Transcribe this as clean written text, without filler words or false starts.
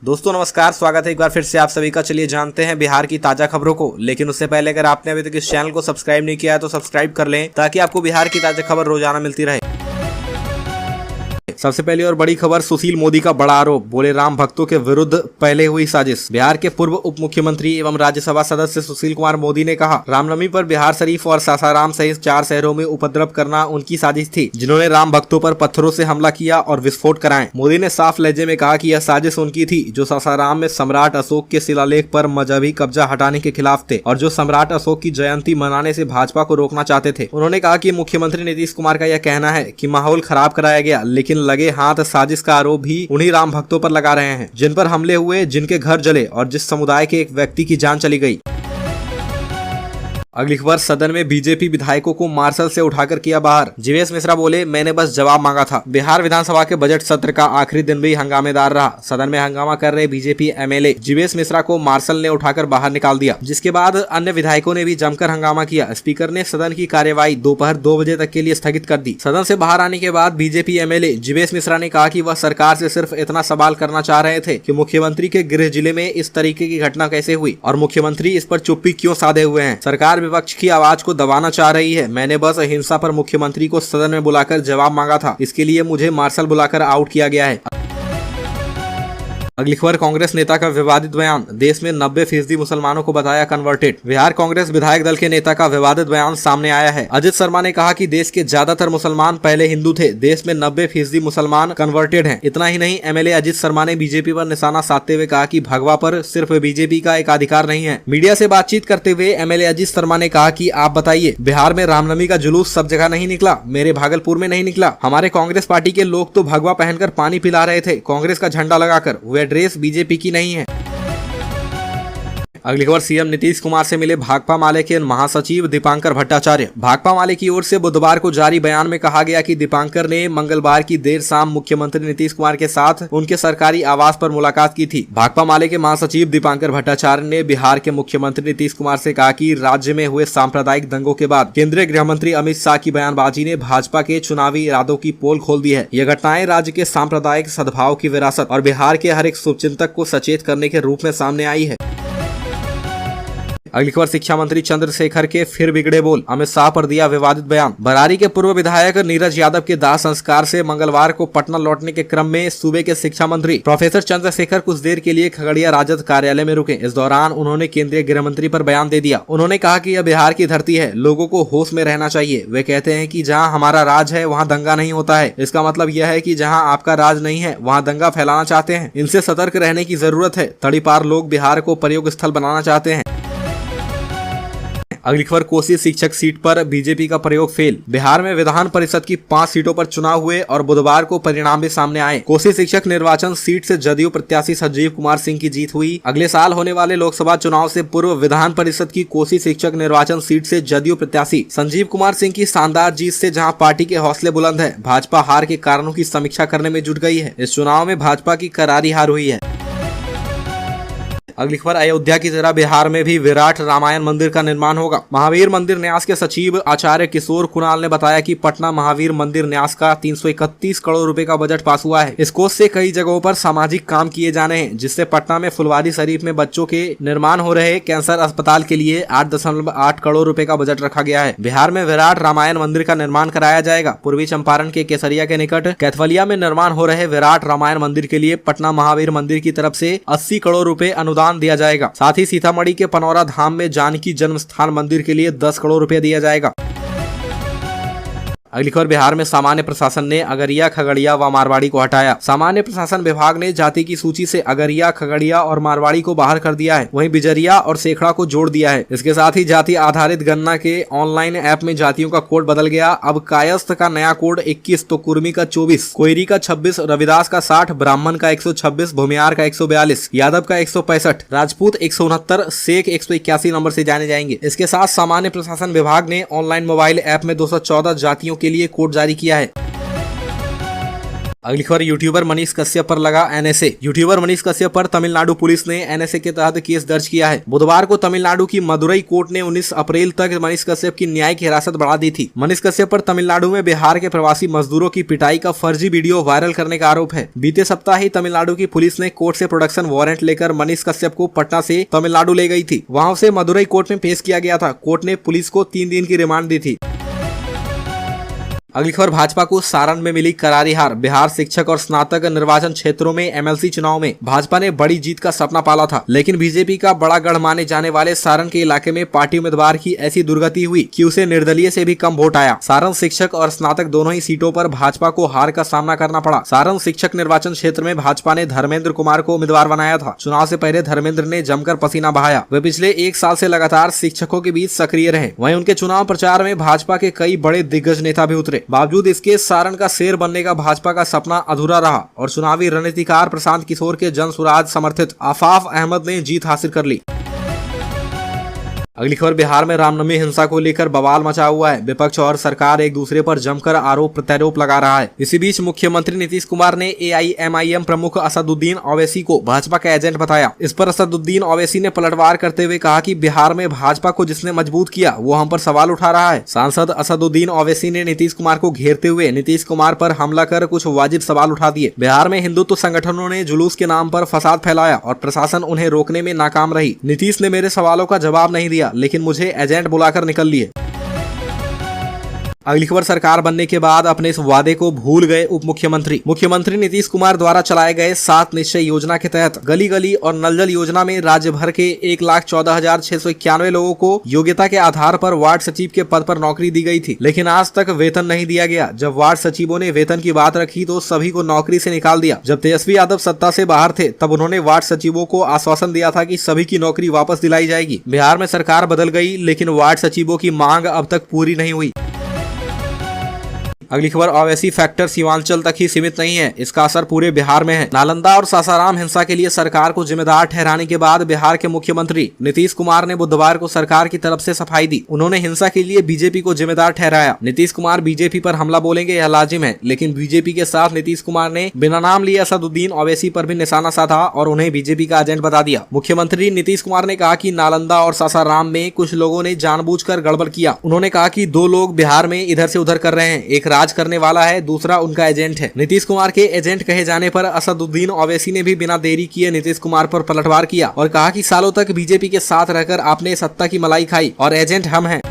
दोस्तों नमस्कार, स्वागत है एक बार फिर से आप सभी का। चलिए जानते हैं बिहार की ताजा खबरों को। लेकिन उससे पहले अगर आपने अभी तक इस चैनल को सब्सक्राइब नहीं किया है तो सब्सक्राइब कर लें ताकि आपको बिहार की ताजा खबर रोजाना मिलती रहे। सबसे पहली और बड़ी खबर, सुशील मोदी का बड़ा आरोप, बोले राम भक्तों के विरुद्ध पहले हुई साजिश। बिहार के पूर्व उप मुख्यमंत्री एवं राज्यसभा सदस्य सुशील कुमार मोदी ने कहा, रामनवमी पर बिहार शरीफ और सासाराम सहित 4 शहरों में उपद्रव करना उनकी साजिश थी, जिन्होंने राम भक्तों पर पत्थरों से हमला किया और विस्फोट कराए। मोदी ने साफ लहजे में कहा कि यह साजिश उनकी थी, जो सासाराम में सम्राट अशोक के शिलालेख पर मजहबी कब्जा हटाने के खिलाफ थे और जो सम्राट अशोक की जयंती मनाने से भाजपा को रोकना चाहते थे। उन्होंने कहा कि मुख्यमंत्री नीतीश कुमार का यह कहना है कि माहौल खराब कराया गया, लेकिन लगे हाथ साजिश का आरोप भी उन्हीं राम भक्तों पर लगा रहे हैं, जिन पर हमले हुए, जिनके घर जले और जिस समुदाय के एक व्यक्ति की जान चली गई। अगली खबर, सदन में बीजेपी विधायकों को मार्शल से उठाकर किया बाहर। जीवेश मिश्रा बोले, मैंने बस जवाब मांगा था। बिहार विधानसभा के बजट सत्र का आखिरी दिन भी हंगामेदार रहा। सदन में हंगामा कर रहे बीजेपी एमएलए जीवेश मिश्रा को मार्शल ने उठाकर बाहर निकाल दिया, जिसके बाद अन्य विधायकों ने भी जमकर हंगामा किया। स्पीकर ने सदन की कार्यवाही दोपहर 2 बजे तक के लिए स्थगित कर दी। सदन से बाहर आने के बाद बीजेपी एमएलए जीवेश मिश्रा ने कहा कि वह सरकार से सिर्फ इतना सवाल करना चाह रहे थे कि मुख्यमंत्री के गृह जिले में इस तरीके की घटना कैसे हुई और मुख्यमंत्री इस पर चुप्पी क्यों साधे हुए हैं। सरकार विपक्ष की आवाज को दबाना चाह रही है। मैंने बस हिंसा पर मुख्यमंत्री को सदन में बुलाकर जवाब मांगा था, इसके लिए मुझे मार्शल बुलाकर आउट किया गया है। अगली खबर, कांग्रेस नेता का विवादित बयान, देश में 90% मुसलमानों को बताया कन्वर्टेड। बिहार कांग्रेस विधायक दल के नेता का विवादित बयान सामने आया है। अजित शर्मा ने कहा कि देश के ज्यादातर मुसलमान पहले हिंदू थे, देश में 90% मुसलमान कन्वर्टेड हैं। इतना ही नहीं, एमएलए अजित शर्मा ने बीजेपी पर निशाना साधते हुए कहा कि भगवा पर सिर्फ बीजेपी का एक अधिकार नहीं है। मीडिया से बातचीत करते हुए एमएलए अजित शर्मा ने कहा कि आप बताइए, बिहार में रामनवमी का जुलूस सब जगह नहीं निकला, मेरे भागलपुर में नहीं निकला। हमारे कांग्रेस पार्टी के लोग तो भगवा पहनकर पानी पिला रहे थे, कांग्रेस का झंडा लगाकर। वह ड्रेस बीजेपी की नहीं है। अगली खबर, सीएम नीतीश कुमार से मिले भाकपा माले के महासचिव दीपांकर भट्टाचार्य। भाकपा माले की ओर से बुधवार को जारी बयान में कहा गया कि दीपांकर ने मंगलवार की देर शाम मुख्यमंत्री नीतीश कुमार के साथ उनके सरकारी आवास पर मुलाकात की थी। भाकपा माले के महासचिव दीपांकर भट्टाचार्य ने बिहार के मुख्यमंत्री नीतीश कुमार से कहा कि राज्य में हुए सांप्रदायिक दंगों के बाद केंद्रीय गृह मंत्री अमित शाह की बयानबाजी ने भाजपा के चुनावी इरादों की पोल खोल दी है। यह घटनाएं राज्य के सांप्रदायिक सद्भाव की विरासत और बिहार के हर एक शुभचिंतक को सचेत करने के रूप में सामने आई है। अगली खबर, शिक्षा मंत्री चंद्रशेखर के फिर बिगड़े बोल, अमित शाह पर दिया विवादित बयान। बरारी के पूर्व विधायक नीरज यादव के दाह संस्कार से मंगलवार को पटना लौटने के क्रम में सूबे के शिक्षा मंत्री प्रोफेसर चंद्रशेखर कुछ देर के लिए खगड़िया राजद कार्यालय में रुके। इस दौरान उन्होंने केंद्रीय गृह मंत्री पर बयान दे दिया। उन्होंने कहा कि यह बिहार की धरती है, लोगों को होश में रहना चाहिए। वे कहते हैं कि जहाँ हमारा राज है वहाँ दंगा नहीं होता है। इसका मतलब यह है कि जहाँ आपका राज नहीं है वहाँ दंगा फैलाना चाहते हैं। इनसे सतर्क रहने की जरूरत है। तड़ीपार लोग बिहार को प्रयोग स्थल बनाना चाहते हैं। अगली खबर, कोसी शिक्षक सीट पर बीजेपी का प्रयोग फेल। बिहार में विधान परिषद की 5 सीटों पर चुनाव हुए और बुधवार को परिणाम भी सामने आए। कोसी शिक्षक निर्वाचन सीट से जदयू प्रत्याशी संजीव कुमार सिंह की जीत हुई। अगले साल होने वाले लोकसभा चुनाव से पूर्व विधान परिषद की कोसी शिक्षक निर्वाचन सीट से जदयू प्रत्याशी संजीव कुमार सिंह की शानदार जीत से जहाँ पार्टी के हौसले बुलंद है, भाजपा हार के कारणों की समीक्षा करने में जुट गई है। इस चुनाव में भाजपा की करारी हार हुई है। अगली खबर, अयोध्या की तरह बिहार में भी विराट रामायण मंदिर का निर्माण होगा। महावीर मंदिर न्यास के सचिव आचार्य किशोर कुणाल ने बताया कि पटना महावीर मंदिर न्यास का 331 करोड़ रुपए का बजट पास हुआ है। इस कोष से कई जगहों पर सामाजिक काम किए जाने हैं, जिससे पटना में फुलवारी शरीफ में बच्चों के निर्माण हो रहे कैंसर अस्पताल के लिए 8.8 करोड़ रुपए का बजट रखा गया है। बिहार में विराट रामायण मंदिर का निर्माण कराया जाएगा। पूर्वी चंपारण के केसरिया के निकट कैथवलिया में निर्माण हो रहे विराट रामायण मंदिर के लिए पटना महावीर मंदिर की तरफ से 80 करोड़ रुपए अनुदान दिया जाएगा। साथ ही सीतामढ़ी के पनौरा धाम में जानकी जन्म स्थान मंदिर के लिए 10 करोड़ रुपए दिया जाएगा। अगली खबर, बिहार में सामान्य प्रशासन ने अगरिया, खगड़िया व मारवाड़ी को हटाया। सामान्य प्रशासन विभाग ने जाति की सूची से अगरिया, खगड़िया और मारवाड़ी को बाहर कर दिया है। वहीं बिजरिया और सेखड़ा को जोड़ दिया है। इसके साथ ही जाति आधारित गणना के ऑनलाइन ऐप में जातियों का कोड बदल गया। अब कायस्थ का नया कोड 21, तो कुर्मी का 24, कोयरी का 26, रविदास का 60, ब्राह्मण का 126, भूमियार का 142, यादव का 165, राजपूत 169, शेख 181 नंबर से जाने जाएंगे। इसके साथ सामान्य प्रशासन विभाग ने ऑनलाइन मोबाइल ऐप में 214 जातियों के लिए कोड जारी किया है। अगली खबर यूट्यूबर मनीष कश्यप पर लगा एनएसए। यूट्यूबर मनीष कश्यप पर तमिलनाडु पुलिस ने एनएसए के तहत केस दर्ज किया है। बुधवार को तमिलनाडु की मदुरई कोर्ट ने 19 अप्रैल तक मनीष कश्यप की न्यायिक हिरासत बढ़ा दी थी। मनीष कश्यप पर तमिलनाडु में बिहार के प्रवासी मजदूरों की पिटाई का फर्जी वीडियो वायरल करने का आरोप है। बीते सप्ताह ही तमिलनाडु की पुलिस ने कोर्ट से प्रोडक्शन वारंट लेकर मनीष कश्यप को पटना से तमिलनाडु ले गई थी। वहां उसे मदुरई कोर्ट में पेश किया गया था। कोर्ट ने पुलिस को 3 दिन की रिमांड दी थी। अगली खबर भाजपा को सारण में मिली करारी हार। बिहार शिक्षक और स्नातक निर्वाचन क्षेत्रों में एमएलसी चुनाव में भाजपा ने बड़ी जीत का सपना पाला था, लेकिन बीजेपी का बड़ा गढ़ माने जाने वाले सारण के इलाके में पार्टी उम्मीदवार की ऐसी दुर्गति हुई कि उसे निर्दलीय से भी कम वोट आया। सारण शिक्षक और स्नातक दोनों ही सीटों पर भाजपा को हार का सामना करना पड़ा। सारण शिक्षक निर्वाचन क्षेत्र में भाजपा ने धर्मेंद्र कुमार को उम्मीदवार बनाया था। चुनाव से पहले धर्मेंद्र ने जमकर पसीना बहाया। वे पिछले 1 साल से लगातार शिक्षकों के बीच सक्रिय रहे। वहीं उनके चुनाव प्रचार में भाजपा के कई बड़े दिग्गज नेता भी उतरे। बावजूद इसके सारण का शेर बनने का भाजपा का सपना अधूरा रहा और चुनावी रणनीतिकार प्रशांत किशोर के जनसुराज समर्थित आफाफ अहमद ने जीत हासिल कर ली। अगली खबर बिहार में रामनवमी हिंसा को लेकर बवाल मचा हुआ है। विपक्ष और सरकार एक दूसरे पर जमकर आरोप प्रत्यारोप लगा रहा है। इसी बीच मुख्यमंत्री नीतीश कुमार ने एआईएमआईएम प्रमुख असदुद्दीन ओवैसी को भाजपा का एजेंट बताया। इस पर असदुद्दीन ओवैसी ने पलटवार करते हुए कहा कि बिहार में भाजपा को जिसने मजबूत किया वो हम पर सवाल उठा रहा है। सांसद असदुद्दीन ओवैसी ने नीतीश कुमार को घेरते हुए नीतीश कुमार पर हमला कर कुछ वाजिब सवाल उठा दिए। बिहार में हिंदुत्व संगठनों ने जुलूस के नाम पर फसाद फैलाया और प्रशासन उन्हें रोकने में नाकाम रही। नीतीश ने मेरे सवालों का जवाब नहीं दिया, लेकिन मुझे एजेंट बुलाकर निकल लिए। अगली खबर सरकार बनने के बाद अपने इस वादे को भूल गए उप मुख्यमंत्री नीतीश कुमार द्वारा चलाए गए 7 निश्चय योजना के तहत गली गली और नल जल योजना में राज्य भर के 1,14,691 लोगों को योग्यता के आधार पर वार्ड सचिव के पद पर नौकरी दी गई थी, लेकिन आज तक वेतन नहीं दिया गया। जब वार्ड सचिवों ने वेतन की बात रखी तो सभी को नौकरी से निकाल दिया। जब तेजस्वी यादव सत्ता से बाहर थे तब उन्होंने वार्ड सचिवों को आश्वासन दिया था कि सभी की नौकरी वापस दिलाई जाएगी। बिहार में सरकार बदल गई, लेकिन वार्ड सचिवों की मांग अब तक पूरी नहीं हुई। अगली खबर ओवैसी फैक्टर सीमांचल तक ही सीमित नहीं है, इसका असर पूरे बिहार में है। नालंदा और सासाराम हिंसा के लिए सरकार को जिम्मेदार ठहराने के बाद बिहार के मुख्यमंत्री नीतीश कुमार ने बुधवार को सरकार की तरफ से सफाई दी। उन्होंने हिंसा के लिए बीजेपी को जिम्मेदार ठहराया। नीतीश कुमार बीजेपी पर हमला बोलेंगे यह लाजिम है, लेकिन बीजेपी के साथ नीतीश कुमार ने बिना नाम लिए असदुद्दीन ओवैसी पर भी निशाना साधा और उन्हें बीजेपी का एजेंट बता दिया। मुख्यमंत्री नीतीश कुमार ने कहा कि नालंदा और सासाराम में कुछ लोगों ने जानबूझकर गड़बड़ किया। उन्होंने कहा कि 2 लोग बिहार में इधर से उधर कर रहे हैं, एक राज करने वाला है, दूसरा उनका एजेंट है। नीतीश कुमार के एजेंट कहे जाने पर असदुद्दीन ओवैसी ने भी बिना देरी किए नीतीश कुमार पर पलटवार किया और कहा कि सालों तक बीजेपी के साथ रहकर आपने सत्ता की मलाई खाई और एजेंट हम हैं।